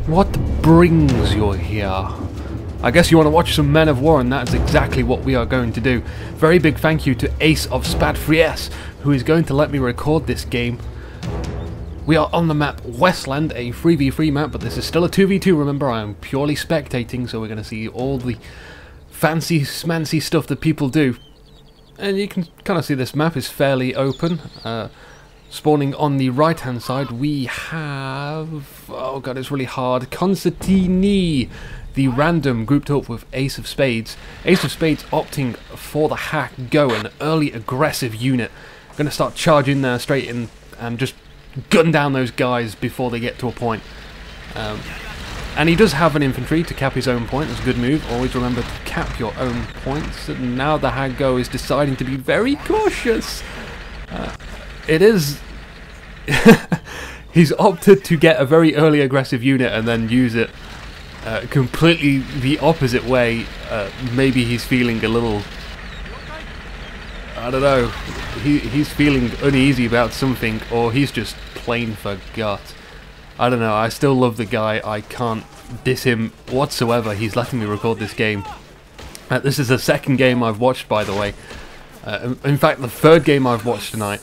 What brings you here? I guess you want to watch some Men of War, and that's exactly what we are going to do. Very big thank you to Ace of Spadfries, who is going to let me record this game. We are on the map Westland, a 3v3 map, but this is still a 2v2, remember. I am purely spectating, so we're going to see all the fancy smancy stuff that people do. And you can kind of see this map is fairly open. Spawning on the right hand side we have, oh god, it's really hard, Concertini, the random, grouped up with Ace of Spades. Ace of Spades opting for the hack go, an early aggressive unit. Gonna start charging there straight in and just gun down those guys before they get to a point. And he does have an infantry to cap his own point. That's a good move. Always remember to cap your own points. And now the hack go is deciding to be very cautious. It is... He's opted to get a very early aggressive unit and then use it completely the opposite way. Maybe he's feeling a little... I don't know. He's feeling uneasy about something, or he's just plain forgot. I don't know. I still love the guy. I can't diss him whatsoever. He's letting me record this game. This is the second game I've watched, by the way. In fact, the third game I've watched tonight.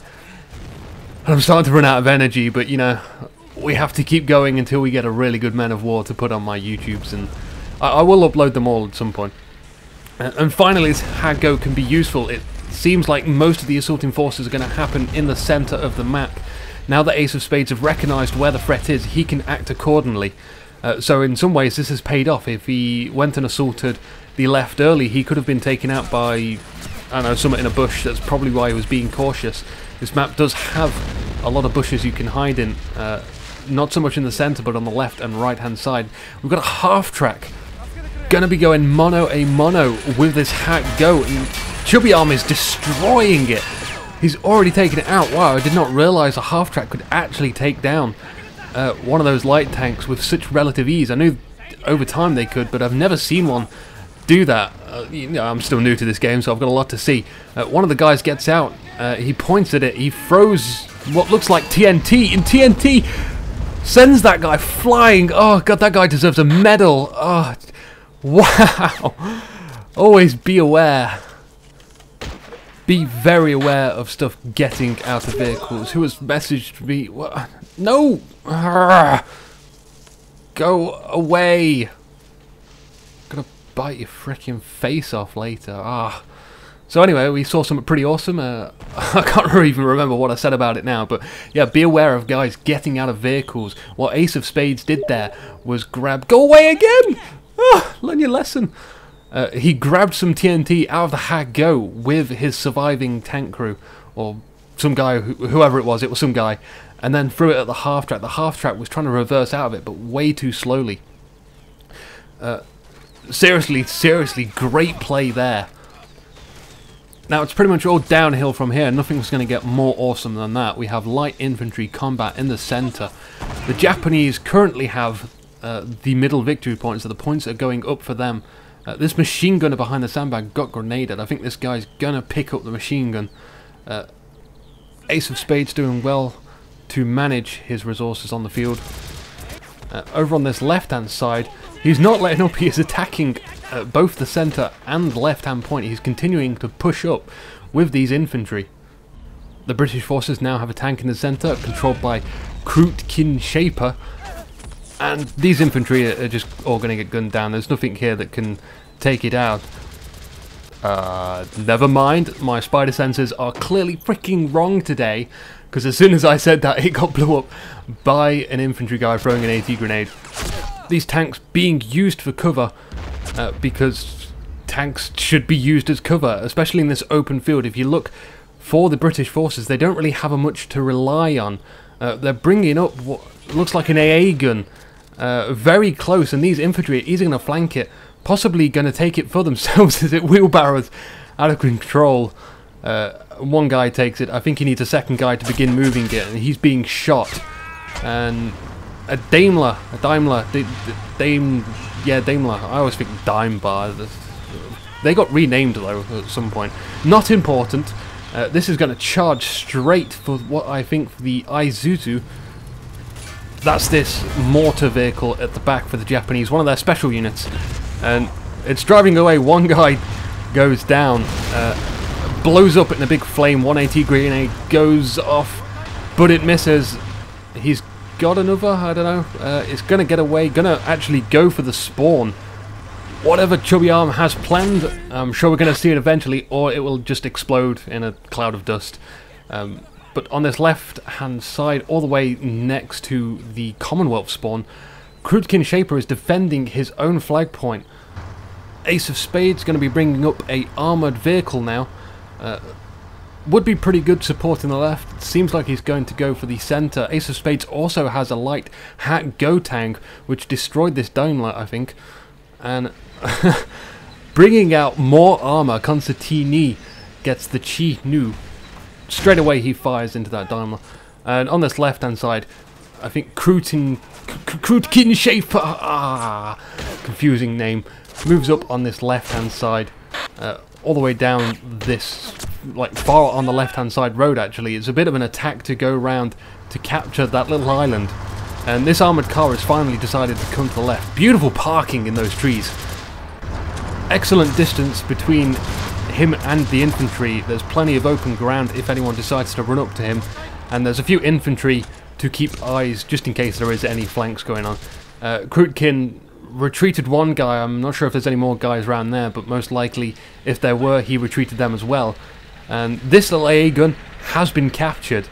I'm starting to run out of energy, but you know, we have to keep going until we get a really good Men of War to put on my YouTubes, and I will upload them all at some point. And finally, this Haggo can be useful. It seems like most of the assaulting forces are going to happen in the centre of the map. Now that Ace of Spades have recognised where the threat is, he can act accordingly. So in some ways this has paid off. If he went and assaulted the left early, he could have been taken out by, I don't know, someone in a bush. That's probably why he was being cautious. This map does have a lot of bushes you can hide in, not so much in the centre but on the left and right hand side. We've got a half track, gonna be going mono a mono with this hack go, and Chubby Arm is destroying it. He's already taken it out. Wow, I did not realise a half track could actually take down one of those light tanks with such relative ease. I knew over time they could, but I've never seen one do that. You know, I'm still new to this game, so I've got a lot to see. One of the guys gets out, he points at it, he throws what looks like TNT, and TNT sends that guy flying. Oh god, that guy deserves a medal. Oh, wow. Always be aware. Be very aware of stuff getting out of vehicles. Who has messaged me? What? No! Go away! Gonna bite your freaking face off later. So anyway, we saw something pretty awesome. I can't even remember what I said about it now, but yeah, be aware of guys getting out of vehicles. What Ace of Spades did there was grab... Go away again! Learn your lesson. He grabbed some TNT out of the Hag Go with his surviving tank crew, or some guy, whoever it was some guy, and then threw it at the half track. The half track was trying to reverse out of it, but way too slowly. Seriously, great play there. Now it's pretty much all downhill from here. Nothing's going to get more awesome than that. We have light infantry combat in the centre. The Japanese currently have the middle victory points, so the points are going up for them. This machine gunner behind the sandbag got grenaded. I think this guy's gonna pick up the machine gun. Ace of Spades doing well to manage his resources on the field. Over on this left hand side, he's not letting up. He is attacking both the centre and left hand point. He's continuing to push up with these infantry. The British forces now have a tank in the centre controlled by Krutkin Shaper. And these infantry are just all going to get gunned down. There's nothing here that can take it out. Never mind. My spider senses are clearly freaking wrong today. Because as soon as I said that, it got blew up by an infantry guy throwing an AT grenade. These tanks being used for cover. Because tanks should be used as cover. Especially in this open field. If you look for the British forces, they don't really have much to rely on. They're bringing up what looks like an AA gun. Very close, and these infantry are easily going to flank it, possibly going to take it for themselves as it wheelbarrows out of control. One guy takes it. I think he needs a second guy to begin moving it, and he's being shot. And a Daimler, yeah, Daimler. I always think Dime Bar. They got renamed though at some point. Not important. This is going to charge straight for what I think the Isuzu. That's this mortar vehicle at the back for the Japanese, one of their special units. And it's driving away. One guy goes down, blows up in a big flame, 180 grenade goes off, but it misses. He's got another, I don't know, it's going to get away, going to actually go for the spawn. Whatever Chubby Arm has planned, I'm sure we're going to see it eventually, or it will just explode in a cloud of dust. But on this left hand side, all the way next to the Commonwealth spawn, Krutkin Shaper is defending his own flag point. Ace of Spades going to be bringing up a armoured vehicle now. Would be pretty good support in the left. It seems like he's going to go for the centre. Ace of Spades also has a light Hat Go tank, which destroyed this Daimler, I think. And bringing out more armour, Constantini gets the Chi Nu. Straight away he fires into that Daimler. And on this left hand side, I think Krutkin Shaper, confusing name, moves up on this left hand side. All the way down this, like, far on the left hand side road actually. It's a bit of an attack to go round to capture that little island. And this armoured car has finally decided to come to the left. Beautiful parking in those trees. Excellent distance between him and the infantry. There's plenty of open ground if anyone decides to run up to him. And there's a few infantry to keep eyes just in case there is any flanks going on. Krutkin retreated one guy. I'm not sure if there's any more guys around there, but most likely if there were, he retreated them as well. And this little AA gun has been captured.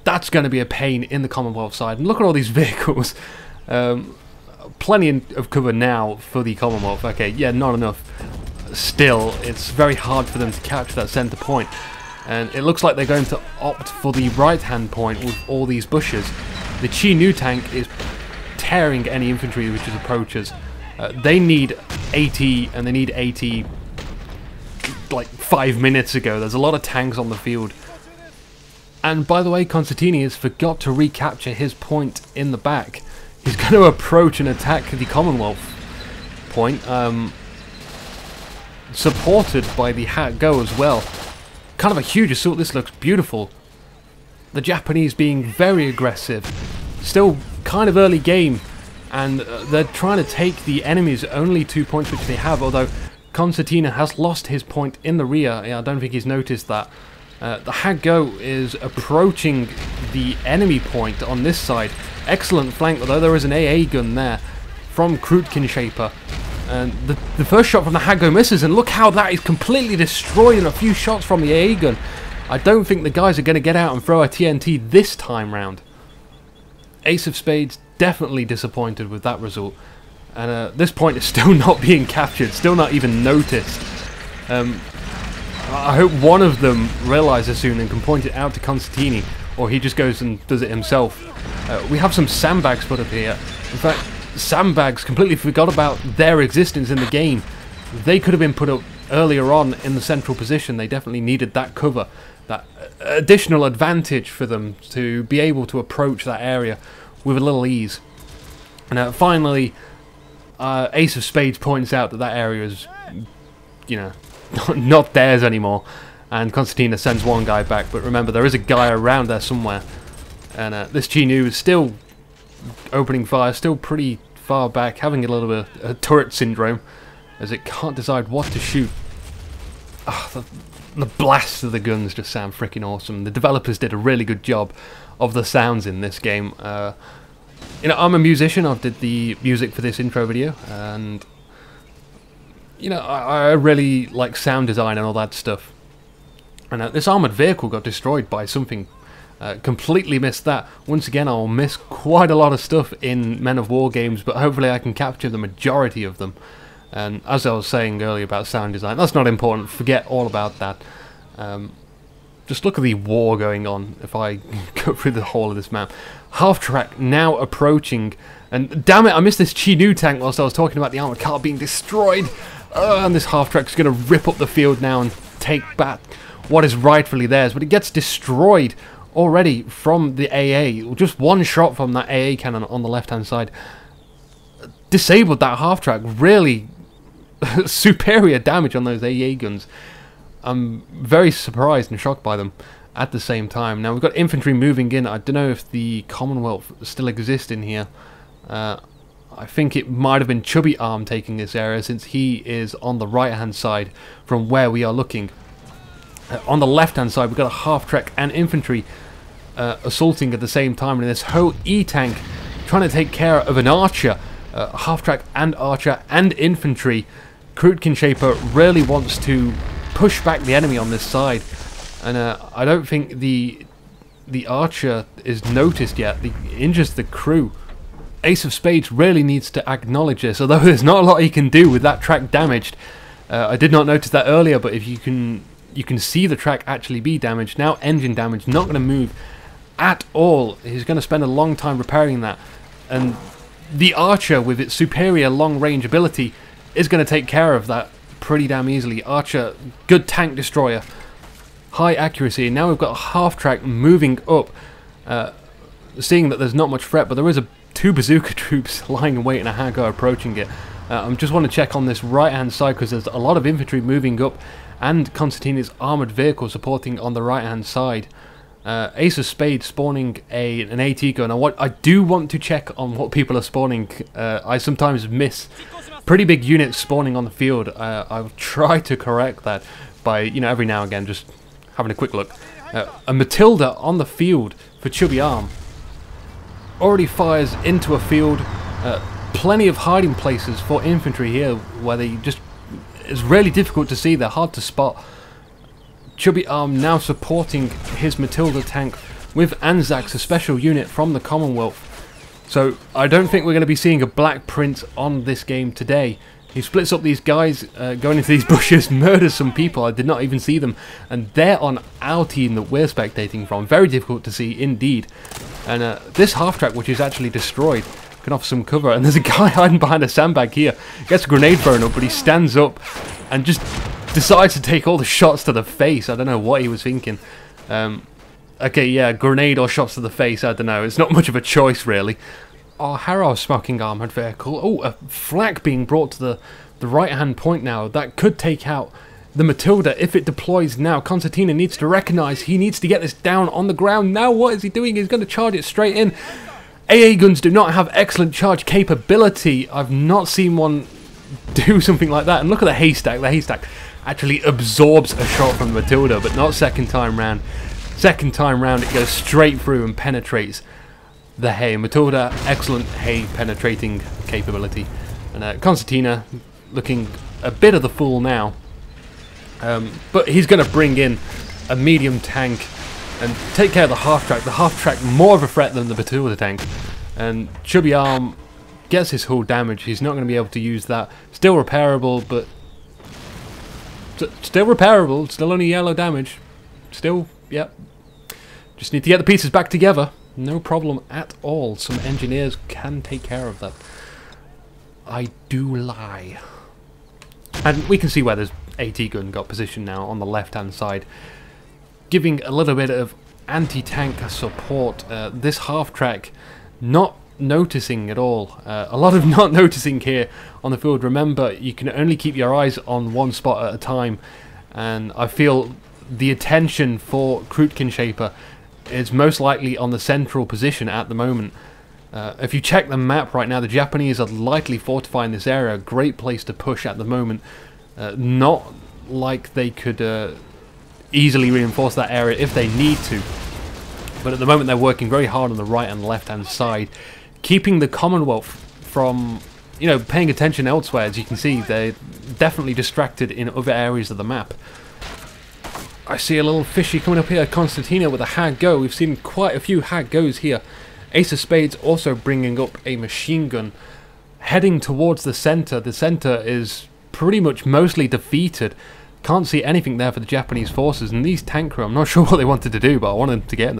That's going to be a pain in the Commonwealth side. And look at all these vehicles. Plenty of cover now for the Commonwealth. Okay, yeah, not enough. Still, it's very hard for them to capture that centre point. And it looks like they're going to opt for the right-hand point with all these bushes. The Chi Nu tank is tearing any infantry which approaches. They need 80, and they need 80 like 5 minutes ago. There's a lot of tanks on the field. And by the way, Constantini has forgot to recapture his point in the back. He's going to approach and attack the Commonwealth point, supported by the Hat Go as well. Kind of a huge assault. This looks beautiful. The Japanese being very aggressive. Still kind of early game, and they're trying to take the enemy's only 2 points which they have, although Constantino has lost his point in the rear. Yeah, I don't think he's noticed that. The Hat Go is approaching the enemy point on this side. Excellent flank, although there is an AA gun there from Krutkin Shaper. And the first shot from the Hat Go misses, and look how that is completely destroyed in a few shots from the AA gun. I don't think the guys are going to get out and throw a TNT this time round. Ace of Spades definitely disappointed with that result. And this point is still not being captured, still not even noticed. I hope one of them realises soon and can point it out to Constantini, or he just goes and does it himself. We have some sandbags put up here. In fact, sandbags completely forgot about their existence in the game. They could have been put up earlier on in the central position. They definitely needed that cover, that additional advantage for them to be able to approach that area with a little ease. And finally, Ace of Spades points out that that area is, you know, not theirs anymore, and Constantina sends one guy back. But remember, there is a guy around there somewhere, and this Chi Nu is still opening fire, still pretty far back, having a little bit of turret syndrome, as it can't decide what to shoot. The blasts of the guns just sound freaking awesome. The developers did a really good job of the sounds in this game. You know, I'm a musician. I did the music for this intro video, and you know, I really like sound design and all that stuff. And this armoured vehicle got destroyed by something. Completely missed that. Once again, I'll miss quite a lot of stuff in Men of War games, but hopefully I can capture the majority of them. And as I was saying earlier about sound design, that's not important. Forget all about that. Just look at the war going on if I go through the whole of this map. Half-track now approaching. And damn it, I missed this Chi Nu tank whilst I was talking about the armoured car being destroyed. And this half-track's going to rip up the field now and take back what is rightfully theirs. But it gets destroyed already from the AA. Just one shot from that AA cannon on the left-hand side disabled that half-track. Really superior damage on those AA guns. I'm very surprised and shocked by them. at the same time. Now we've got infantry moving in. I don't know if the Commonwealth still exists in here. I think it might have been Chubby Arm taking this area, since he is on the right hand side from where we are looking. On the left hand side we've got a half-track and infantry assaulting at the same time, and this whole E-tank trying to take care of an archer. Half-track and archer and infantry. Krutkinshaper really wants to push back the enemy on this side, and I don't think the archer is noticed yet. The injures the crew. Ace of Spades really needs to acknowledge this, although there's not a lot he can do with that track damaged. I did not notice that earlier, but if you can see the track actually be damaged. Now engine damage, not going to move at all. He's going to spend a long time repairing that, and the archer with its superior long range ability is going to take care of that pretty damn easily. Archer, good tank destroyer, high accuracy. And now we've got a half track moving up, seeing that there's not much threat, but there is two bazooka troops lying in wait and a Hagar approaching it. I just want to check on this right hand side, because there's a lot of infantry moving up and Constantina's armoured vehicle supporting on the right hand side. Ace of Spades spawning an AT gun. I do want to check on what people are spawning. I sometimes miss pretty big units spawning on the field. I'll try to correct that by, every now and again just having a quick look. A Matilda on the field for Chubby Arm already fires into a field. Plenty of hiding places for infantry here, where it's really difficult to see. They're hard to spot. Chubby Arm now supporting his Matilda tank with Anzacs, a special unit from the Commonwealth. So I don't think we're going to be seeing a black print on this game today. He splits up these guys, going into these bushes, murders some people. I did not even see them, and they're on our team that we're spectating from. Very difficult to see indeed. And this half track, which is actually destroyed, can offer some cover. And there's a guy hiding behind a sandbag here. Gets a grenade thrown up, but he stands up and just decides to take all the shots to the face. I don't know what he was thinking. Okay, yeah, grenade or shots to the face, I don't know. It's not much of a choice, really. Oh, Harrow smoking armoured vehicle. Oh, a flak being brought to the right-hand point now. That could take out the Matilda if it deploys now. Constantina needs to recognise he needs to get this down on the ground. Now what is he doing? He's going to charge it straight in. AA guns do not have excellent charge capability. I've not seen one do something like that. And look at the haystack. The haystack actually absorbs a shot from the Matilda, but not second time round. Second time round it goes straight through and penetrates the hay. Matilda, excellent hay penetrating capability. And Constantina looking a bit of the fool now. But he's going to bring in a medium tank and take care of the half-track. The half-track more of a threat than the Matilda tank. And Chubby Arm gets his hull damage. He's not going to be able to use that. Still repairable, but... Still repairable. Still only yellow damage. Still, yep. Just need to get the pieces back together. No problem at all. Some engineers can take care of that. I do lie. And we can see where this AT gun got positioned now on the left-hand side, giving a little bit of anti-tank support. This half-track not noticing at all. A lot of not noticing here on the field. Remember, you can only keep your eyes on one spot at a time, and I feel the attention for Krutkinshaper is most likely on the central position at the moment. If you check the map right now, the Japanese are likely fortifying this area. Great place to push at the moment. Not like they could easily reinforce that area if they need to. But at the moment they're working very hard on the right and left hand side, keeping the Commonwealth from, paying attention elsewhere. As you can see, they're definitely distracted in other areas of the map. I see a little fishy coming up here. Constantina with a hag go. We've seen quite a few hag goes here. Ace of Spades also bringing up a machine gun, heading towards the centre. The centre is pretty much mostly defeated. Can't see anything there for the Japanese forces. And these tank crew, I'm not sure what they wanted to do, but I wanted to get in